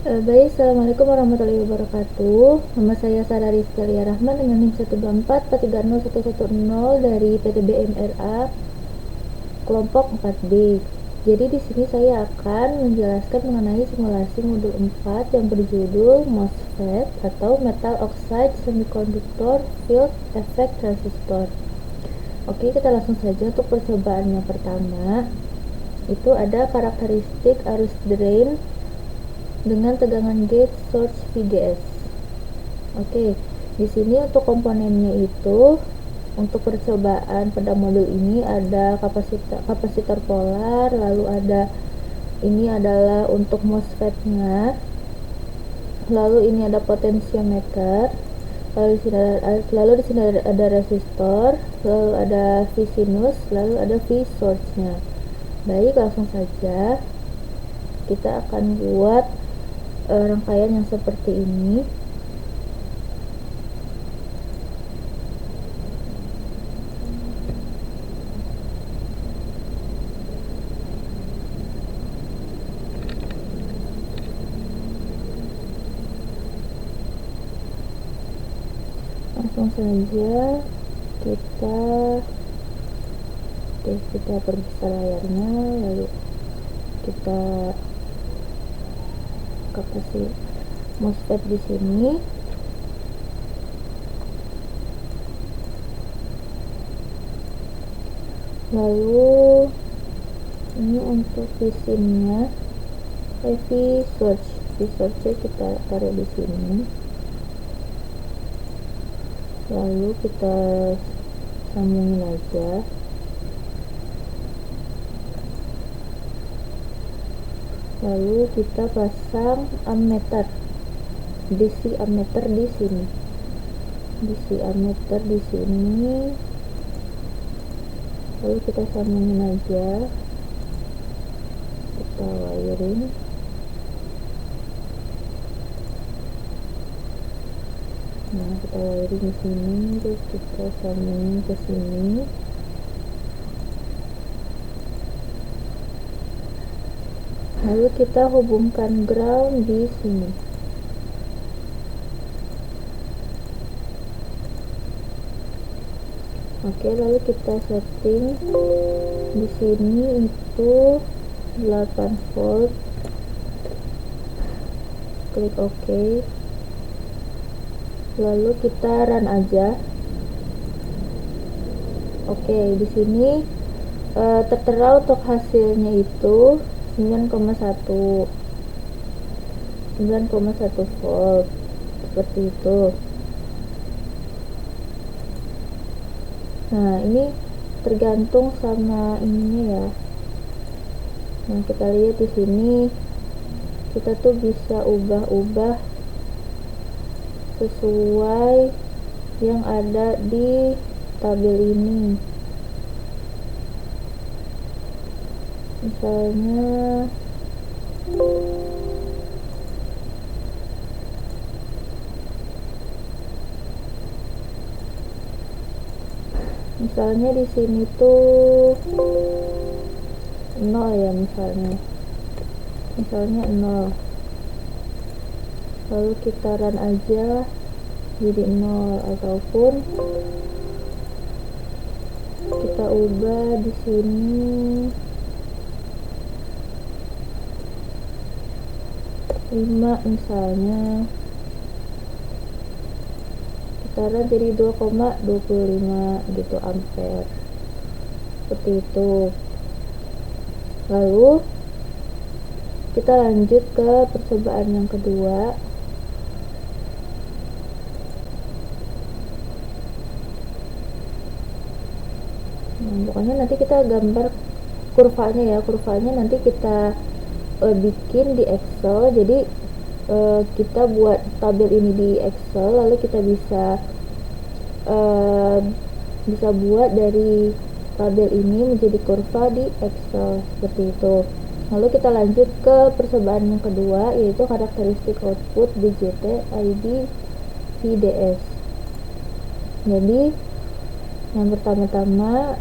Baik, Assalamualaikum warahmatullahi wabarakatuh. Nama saya Sarah Rizky Alia Rahman dengan NIM 124430110 dari PTBMRA kelompok 4B. Jadi di sini saya akan menjelaskan mengenai simulasi modul 4 yang berjudul MOSFET atau Metal Oxide Semiconductor Field Effect Transistor. Oke, kita langsung saja untuk percobaan yang pertama. Itu ada karakteristik arus drain dengan tegangan gate source VGS. Oke, di sini untuk komponennya itu untuk percobaan pada modul ini ada kapasitor polar, lalu ada ini adalah untuk MOSFET-nya, lalu ini ada potensiometer, lalu di sini ada resistor, lalu ada V sinus, lalu ada V source-nya. Baik, langsung saja kita akan buat rangkaian yang seperti ini. Langsung saja kita perbesar layarnya, lalu kita kasih MOSFET di sini. Lalu ini untuk visinnya, V source kita taruh di sini. Lalu kita sambungin aja. Lalu kita pasang ammeter, DC ammeter di sini. DC ammeter di sini. Lalu kita sambungin aja. Kita wiring. Nah, kita wiring di sini, terus kita sambungin ke sini. Lalu kita hubungkan ground di sini. Oke, lalu kita setting di sini itu 8 volt. Klik OK. Lalu kita run aja. Oke, di sini tertera untuk hasilnya itu 9,1 volt seperti itu. Nah, ini tergantung sama ininya ya. Nah, kita lihat di sini kita tuh bisa ubah-ubah sesuai yang ada di tabel ini. Misalnya di sini tuh 0 ya, misalnya 0. Lalu kita run aja jadi 0, ataupun kita ubah di sini 5 misalnya. Kita run jadi 2,25 gitu ampere. Seperti itu. Lalu kita lanjut ke percobaan yang kedua. Nah, pokoknya nanti kita gambar kurvanya ya. Kurvanya nanti kita bikin di Excel. Jadi kita buat tabel ini di Excel, lalu kita bisa buat dari tabel ini menjadi kurva di Excel seperti itu. Lalu kita lanjut ke percobaan yang kedua, yaitu karakteristik output BJT ID VDS. Jadi yang pertama-tama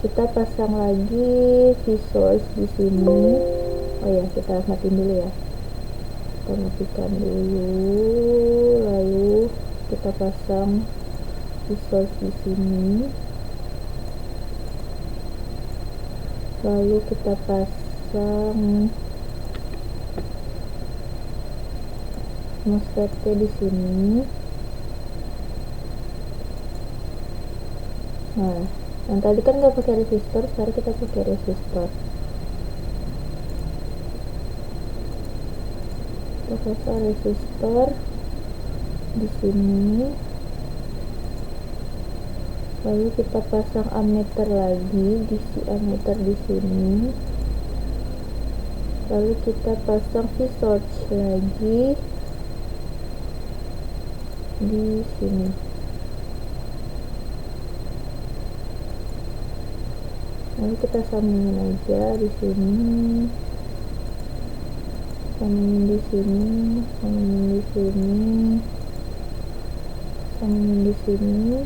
kita pasang lagi V source di sini. Oh ya, kita matiin dulu ya. kita matikan dulu, lalu kita pasang resource di sini, lalu kita pasang MOSFET di sini. Nah, yang tadi kan nggak pakai resistor, sekarang kita pakai resistor. Kita pasang resistor di sini, lalu kita pasang ammeter lagi, diisi ammeter di sini, lalu kita pasang V-source lagi di sini. Lalu kita sambungin aja di sini, sambungin di sini, sambungin di sini, sambungin di sini,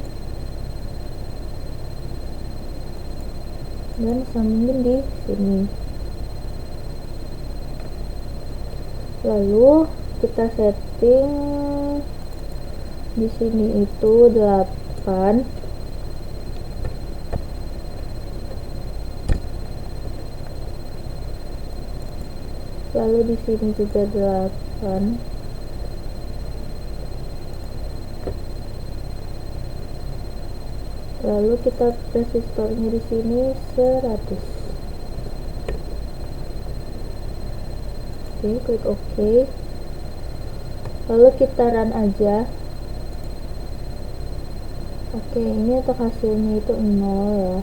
dan sambungin di sini. Lalu kita setting di sini itu 8, lalu di sini juga 8, lalu kita resistornya di sini 100. Oke, klik OK, lalu kita run aja. Oke, ini untuk hasilnya itu 0 ya,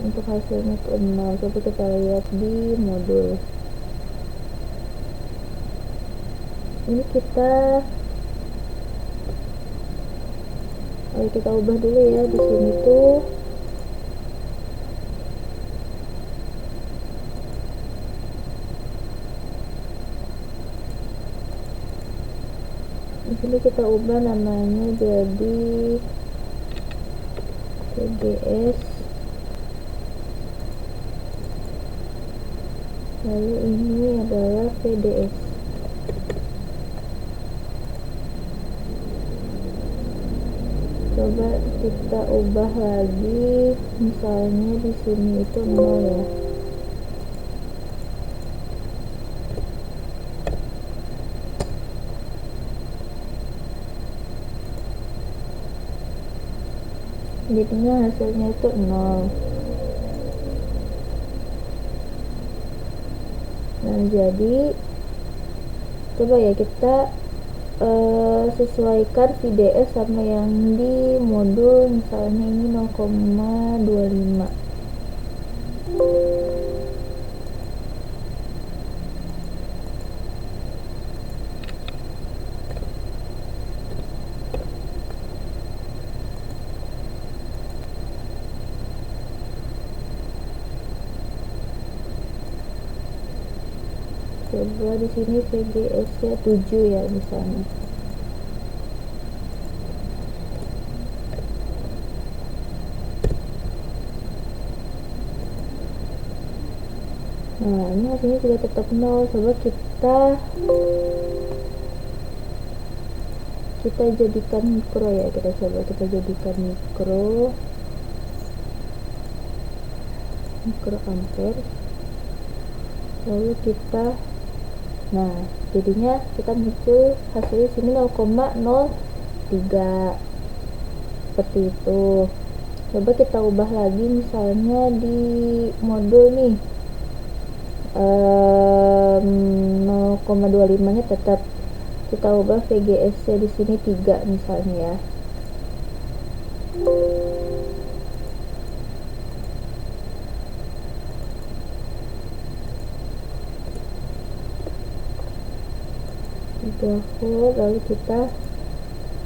untuk hasilnya itu 0. Coba kita lihat di modul ini, kita ubah dulu ya. Di sini tuh di sini kita ubah namanya jadi VGS, lalu ini adalah VDS. Coba kita ubah lagi, misalnya di sini itu 0 ya. Jadinya hasilnya itu 0. Nah, jadi coba ya kita sesuaikan VDS sama yang di modul, misalnya ini 0,25. Coba di sini VGS nya 7 ya misalnya. Nah, ini hasilnya juga tetap 0. Coba kita jadikan mikro ya. Kita coba jadikan mikro ampere. Lalu nah, jadinya kita muncul hasilnya sini 0,03 seperti itu. Coba kita ubah lagi, misalnya di modul nih 0,25 nya tetap kita ubah VGS nya di sini 3 misalnya ya. Lalu kita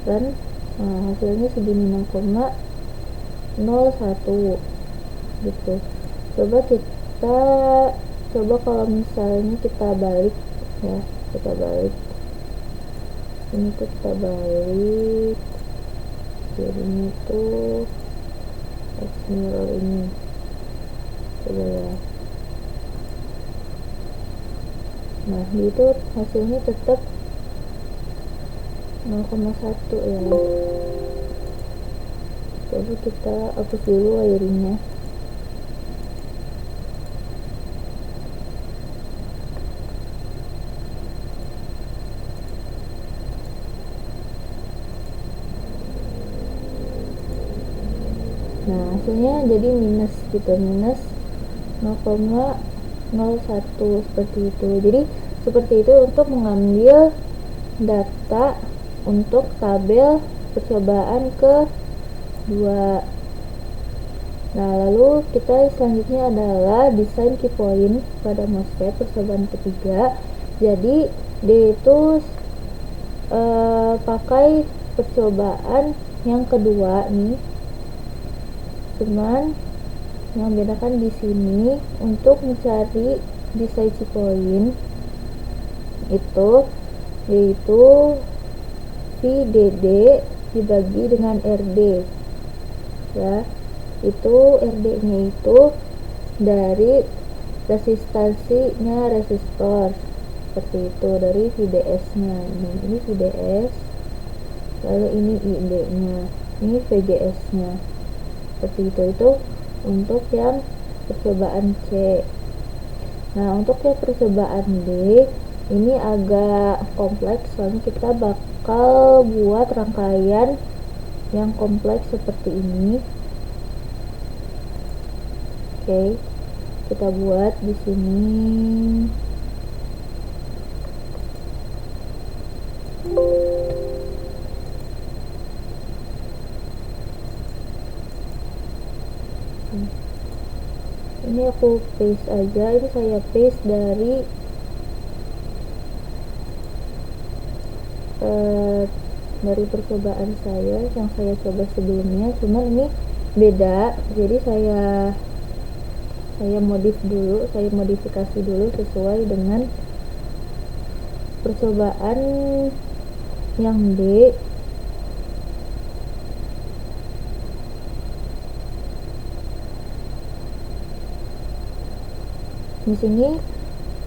run. Nah, hasilnya segini 0,01 gitu. Coba kalau misalnya kita balik ya, ini tuh kita balik, jadinya tuh X mirror ini. Coba ya, Nah itu hasilnya tetap 0,1 ya. Coba kita hapus dulu wiringnya. Nah hasilnya jadi minus gitu, minus 0,01 seperti itu. Jadi seperti itu untuk mengambil data untuk tabel percobaan kedua. Nah lalu kita selanjutnya adalah desain key point pada MOSFET percobaan ketiga. Jadi dia itu pakai percobaan yang kedua nih, cuman yang bedakan di sini untuk mencari desain key point itu yaitu VDD dibagi dengan RD ya, itu RD nya itu dari resistansinya resistor seperti itu, dari VDS nya ini VDS, lalu ini ID nya, ini VGS nya seperti itu untuk yang percobaan C. Nah untuk yang percobaan D ini agak kompleks, soalnya kita bakal buat rangkaian yang kompleks seperti ini. Oke, kita buat di sini. Ini aku paste aja, ini saya paste dari percobaan saya yang saya coba sebelumnya, cuman ini beda, jadi saya modifikasi dulu sesuai dengan percobaan yang D. Di sini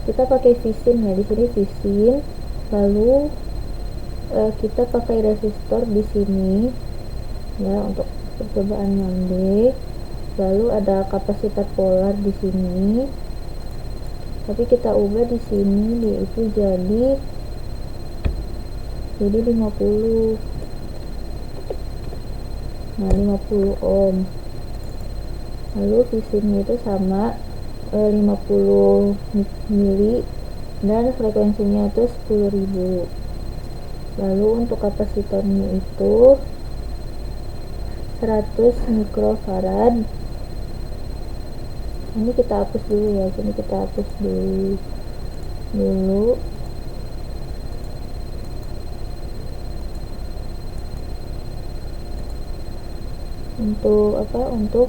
kita pakai visin ya, di sini visin, lalu kita pakai resistor di sini ya untuk percobaan yang D. Lalu ada kapasitor polar di sini, tapi kita ubah di sini yaitu jadi 50. Nah 50 ohm. Lalu visinnya itu sama 50 mili dan frekuensinya itu 10.000. Lalu untuk kapasitornya itu 100 mikrofarad. Ini kita hapus dulu ya, ini kita hapus dulu. Untuk apa, untuk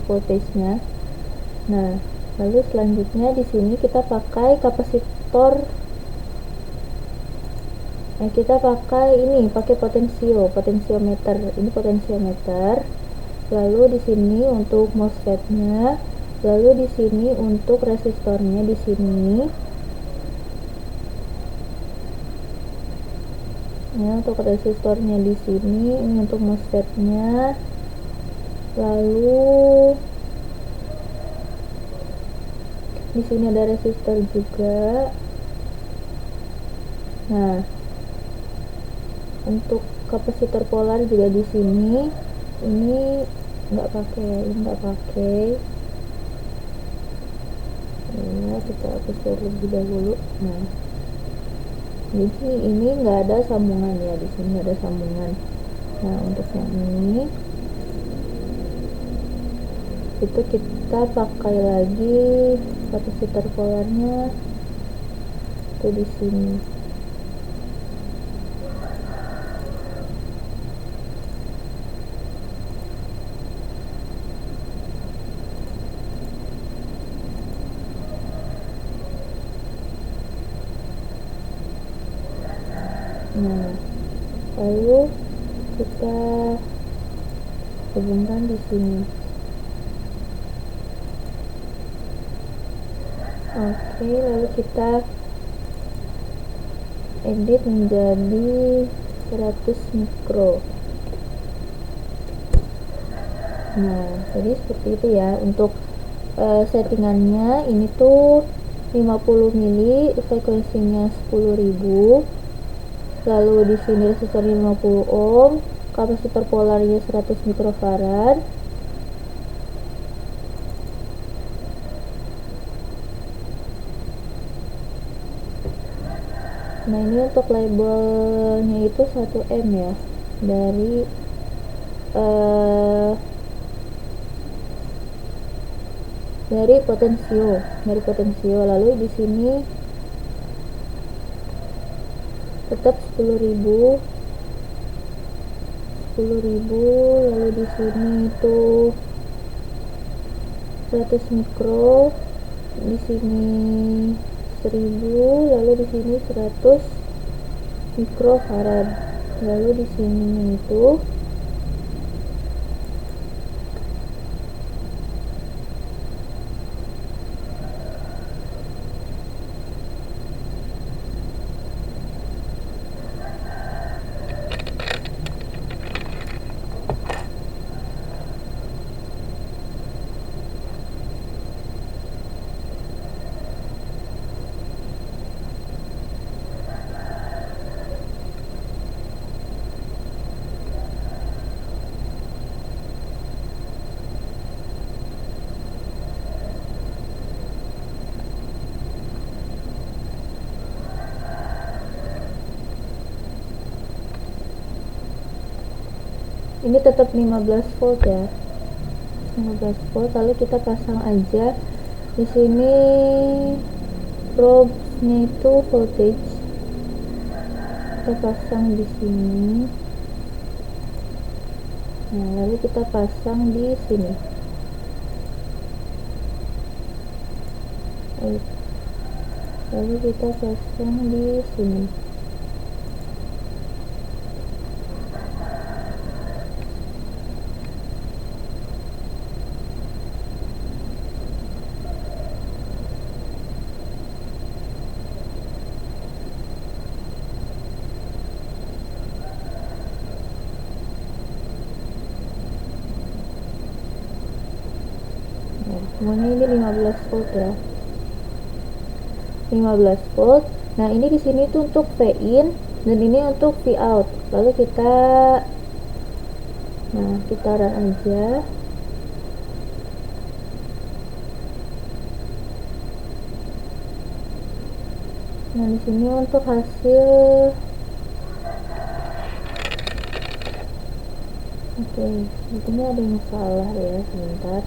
voltage-nya. Nah lalu selanjutnya di sini kita pakai kapasitor, kita pakai potensiometer. Ini potensiometer. Lalu di sini untuk MOSFET-nya, lalu di sini untuk resistornya di sini. Ya, untuk resistornya di sini, ini untuk MOSFET-nya. Lalu di sini ada resistor juga. Nah, untuk kapasitor polar juga di sini. Ini nggak pakai. Ya, kita hapus terlebih dahulu. Nah, jadi ini nggak ada sambungan ya, di sini nggak ada sambungan. Nah, untuk yang ini itu kita pakai lagi kapasitor polarnya itu di sini. Nah, lalu kita hubungkan di sini. Oke, lalu kita edit menjadi 100 mikro. Nah, jadi seperti itu ya untuk settingannya. Ini tuh 50 mili, frekuensinya 10.000, lalu di sini resistornya 50 ohm, kapasitor polarnya 100 mikrofarad. Nah, ini untuk labelnya itu 1M ya, dari eh, dari potensio. Lalu di sini tetap 10.000, lalu di sini itu 100 mikro, di sini 1000, lalu di sini 100 mikrofarad, lalu di sini itu ini tetap 15 volt ya, 15 volt. Lalu kita pasang aja di sini probe-nya itu voltage, kita pasang di sini. Nah, lalu kita pasang di sini, lalu kita pasang di sini. Nah, semuanya ini 15 volt ya, 15 volt. Nah, ini di sini tuh untuk V in dan ini untuk V out. Lalu kita run aja. Nah, di sini untuk hasil, oke, di sini ada yang salah ya, sebentar.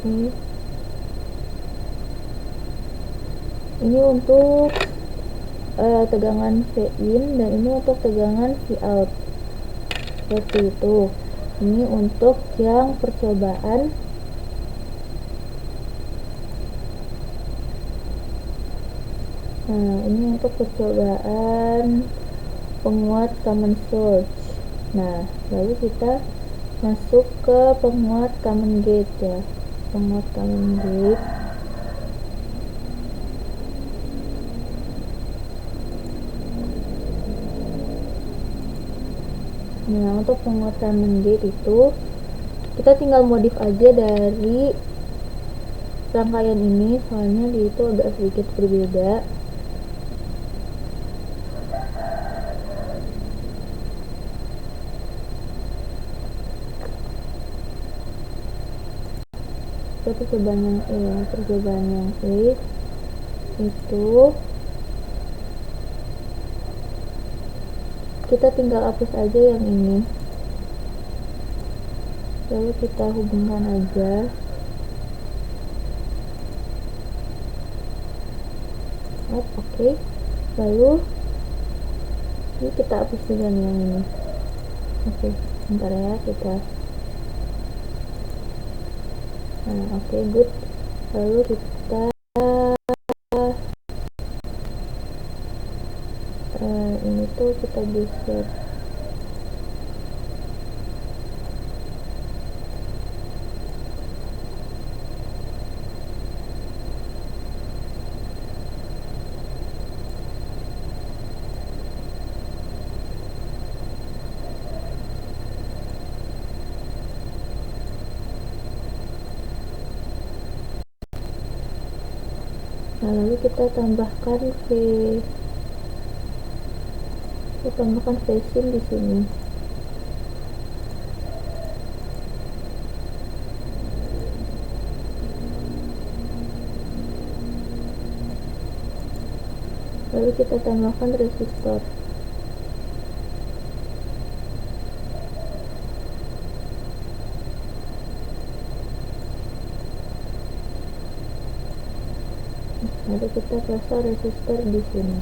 Oke, ini untuk tegangan V in dan ini untuk tegangan V out, seperti itu. Ini untuk yang percobaan. Nah, ini untuk percobaan penguat common source. Nah, lalu kita masuk ke penguat common gate ya, penguat common gate. Nah, untuk penguat common gate itu kita tinggal modif aja dari rangkaian ini, soalnya di itu agak sedikit berbeda. Percobaan yang E itu kita tinggal hapus aja yang ini, lalu kita hubungkan aja. Oke. Lalu ini kita hapus dengan yang ini. Oke, bentar ya, kita oke, good. Lalu kita kita geser. Nah, lalu kita tambahkan facing di sini. Lalu kita tambahkan resistor. Lalu kita pasang resistor di sini.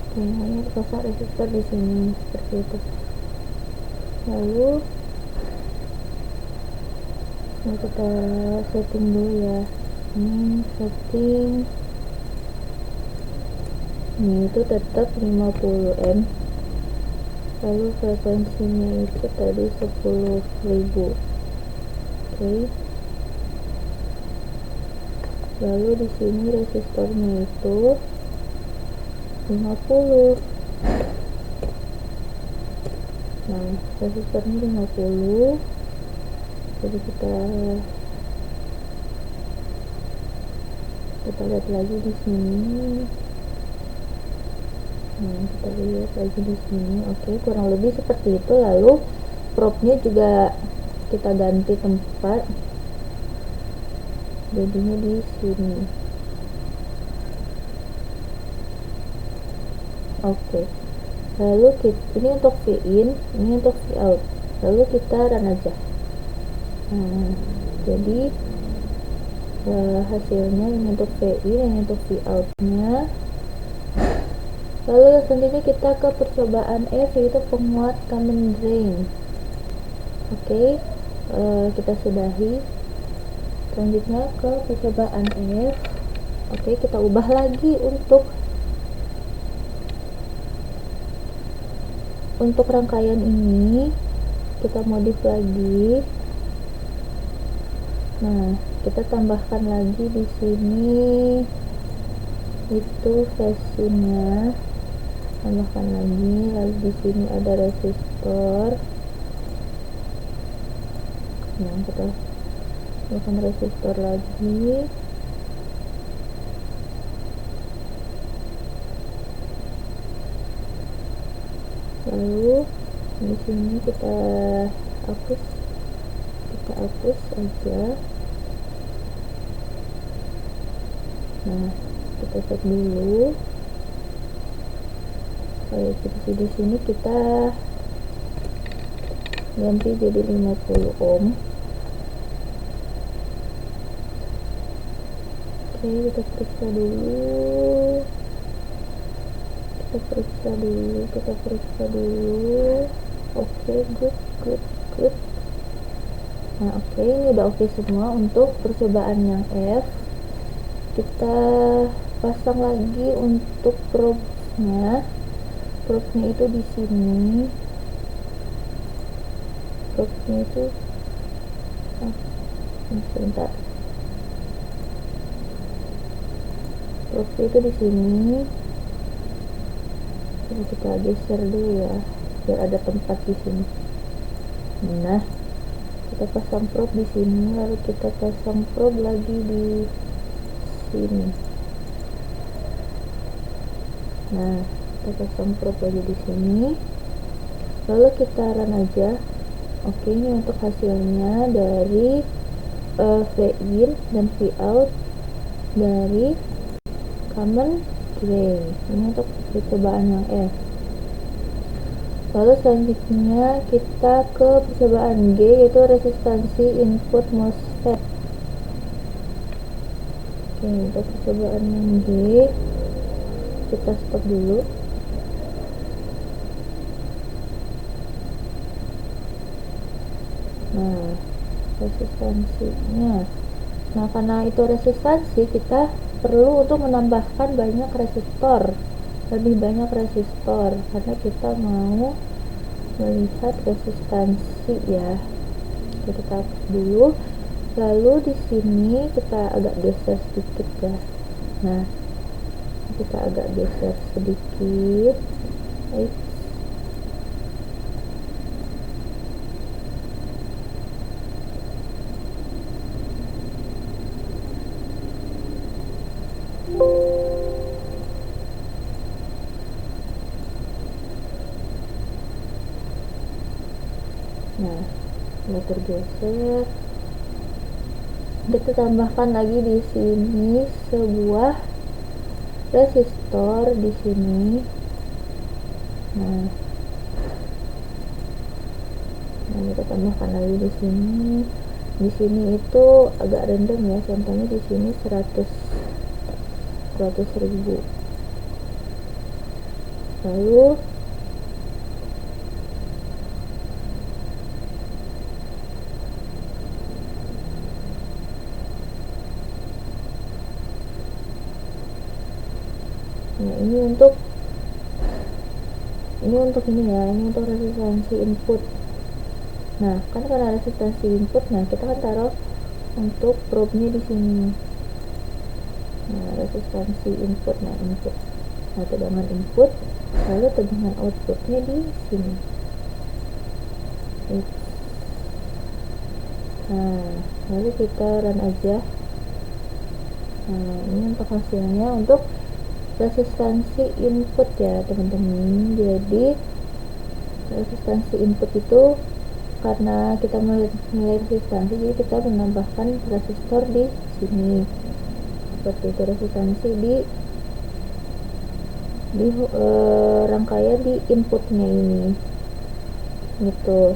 Oke, hanya pasang resistor di sini seperti itu. Lalu kita setting dulu ya. Ini setting. Ini itu tetap 50 ohm. Lalu frekuensinya itu tadi 10.000. Oke. Lalu di sini resistornya itu 50. Nah, resistornya 50. Jadi kita lihat lagi di sini. Nah, kita lihat lagi di sini. Oke, kurang lebih seperti itu. Lalu probe-nya juga kita ganti tempat. Jadinya di sini. Oke. Lalu ini untuk V-in, ini untuk V-out. Lalu kita run aja. Nah, jadi hasilnya ini untuk V-in, ini untuk V-out-nya. Lalu selanjutnya kita ke percobaan F, yaitu penguat common drain. Oke, kita sudahi. Selanjutnya ke percobaan F. Oke, kita ubah lagi untuk rangkaian ini, kita modif lagi. Nah, kita tambahkan lagi di sini itu facingnya, tambahkan lagi. Lalu di sini ada resistor. Nah, kita tambahkan resistor lagi. Lalu di sini kita hapus aja. Nah, kita cek dulu. Di sini kita ganti jadi 50 ohm. Oke, kita periksa dulu. Oke, good. Nah, oke, ini udah oke semua untuk percobaan yang F. Kita pasang lagi untuk probe-nya itu di sini. Probe-nya itu sebentar. Probe itu di sini. Jadi kita geser dulu ya, biar ada tempat di sini. Nah, kita pasang probe di sini, lalu kita pasang probe lagi di sini. Nah, kita pasang probe lagi di sini. Lalu kita run aja. Oke, ini untuk hasilnya dari V-in dan V-out dari common drain. Ini untuk percobaan yang F. Lalu selanjutnya kita ke percobaan G, yaitu resistansi input MOSFET. Oke, untuk percobaan yang G kita stop dulu. Nah, resistansinya, nah karena itu resistansi, kita perlu untuk menambahkan banyak resistor, lebih banyak resistor, karena kita mau melihat resistansi ya. Oke, kita hapus dulu. Lalu di sini kita agak geser sedikit ya. Nah, kita agak geser sedikit. Nah, udah tergeser. Kita tambahkan lagi di sini sebuah resistor di sini. Nah, kita tambahkan lagi di sini. Di sini itu agak random ya, contohnya di sini 100.000. Lalu nah, ini untuk resistansi input. Nah, kan karena resistansi input, nah kita kan taruh untuk probe-nya di sini. Nah, resistansi input, input. Nah, tegangan input, lalu tegangan outputnya di sini. Nah, lalu kita run aja. Nah, ini untuk hasilnya untuk resistansi input ya teman-teman. Jadi resistansi input itu karena kita menilai resistansi, jadi kita menambahkan resistor di sini seperti itu. Resistansi di rangkaian di inputnya ini gitu.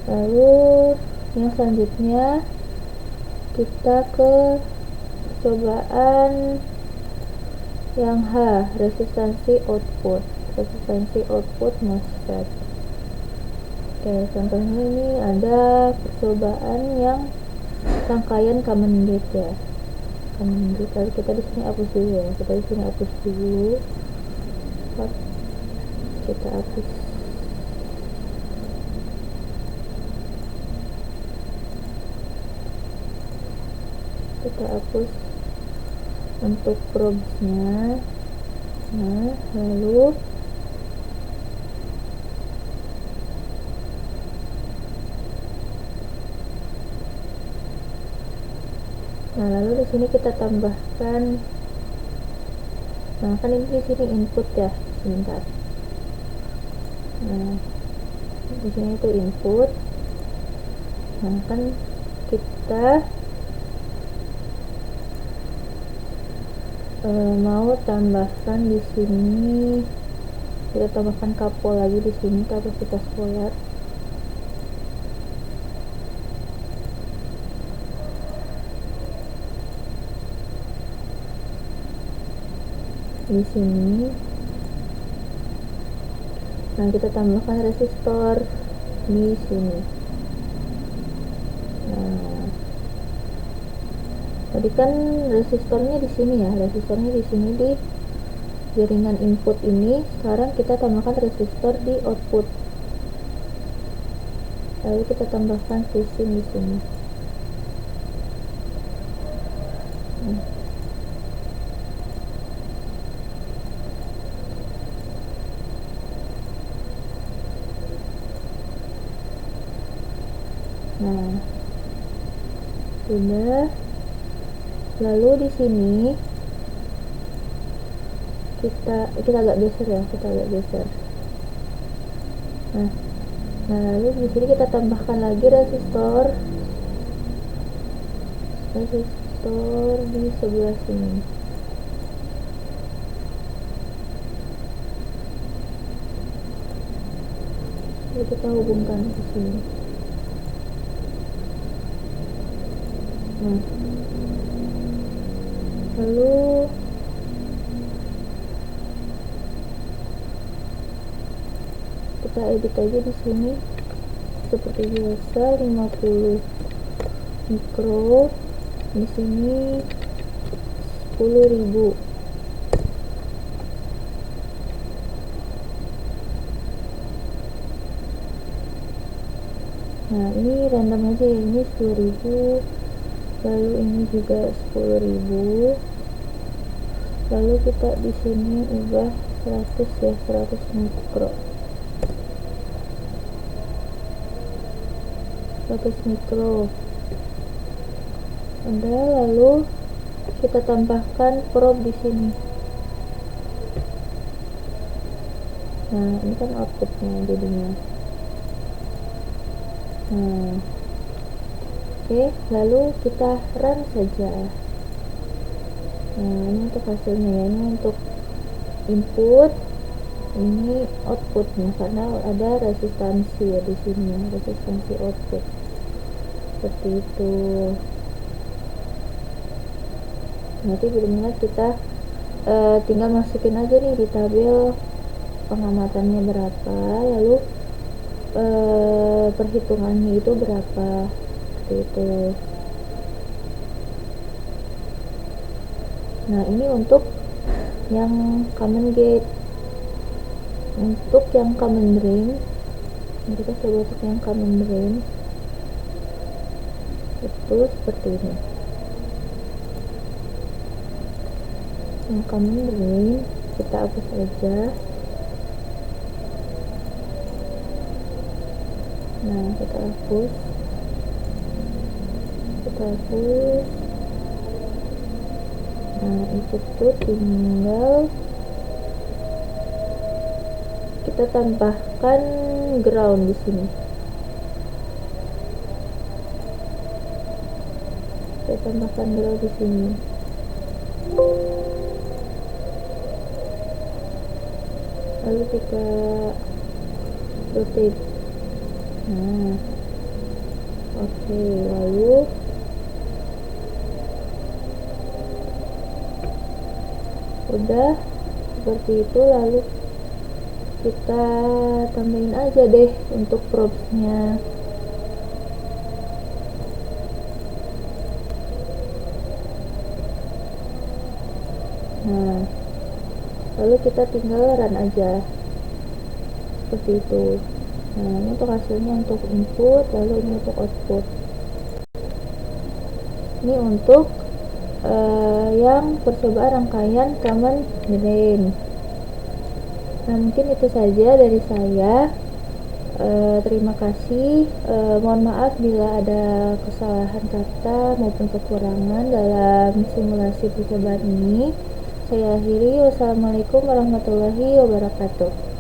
Lalu yang selanjutnya kita ke percobaan yang H, resistansi output MOSFET. Oke, contohnya ini ada percobaan yang rangkaian common gate ya. Common gate, lalu kita di sini hapus dulu ya. Kita hapus dulu. Kita hapus. Kita hapus untuk probes-nya. Nah, lalu di sini kita tambahkan. Nah, kan ini di sini input ya. Sebentar. Nah, di sini itu input. Nah, kan kita mau tambahkan di sini. Kita tambahkan kapol lagi di sini, kapasitas polar. Di sini. Nah, kita tambahkan resistor di sini. Nah, tadi kan resistornya di sini ya, di jaringan input ini. Sekarang kita tambahkan resistor di output. Lalu kita tambahkan switching di sini. Nah, sudah. Lalu di sini kita agak geser ya, Nah, lalu di sini kita tambahkan lagi resistor di sebelah sini. Lalu kita hubungkan ke sini. Nah, Lalu kita edit aja di sini seperti biasa 50 mikro, di sini 10.000. Nah, ini random aja ya, ini 10.000, lalu ini juga 10.000. Lalu kita di sini ubah 100 ya, 100 mikro. 100 mikro. Udah, lalu kita tambahkan crop di sini. Nah, ini kan outputnya jadinya. Nah, oke, lalu kita run saja. Nah, ini untuk hasilnya ya, ini untuk input, ini outputnya karena ada resistansi ya di sini, resistansi output seperti itu. Nanti benar-benar kita tinggal masukin aja nih di tabel pengamatannya berapa, lalu perhitungannya itu berapa, seperti itu. Nah, ini untuk yang common gate. Untuk yang common drain, kita coba untuk yang common drain itu seperti ini. Yang common drain kita hapus aja. Nah, kita hapus. Nah, itu tuh tinggal kita tambahkan ground di sini. Kita tambahkan ground di sini. Lalu kita rotate. Nah, oke, lalu udah seperti itu. Lalu kita tambahin aja deh untuk propsnya. Nah, lalu kita tinggal run aja seperti itu. Nah, ini untuk hasilnya untuk input, lalu ini untuk output. Ini untuk yang percobaan rangkaian common drain. Nah, mungkin itu saja dari saya. Terima kasih. Mohon maaf bila ada kesalahan kata maupun kekurangan dalam simulasi percobaan ini. Saya akhiri. Wassalamualaikum warahmatullahi wabarakatuh.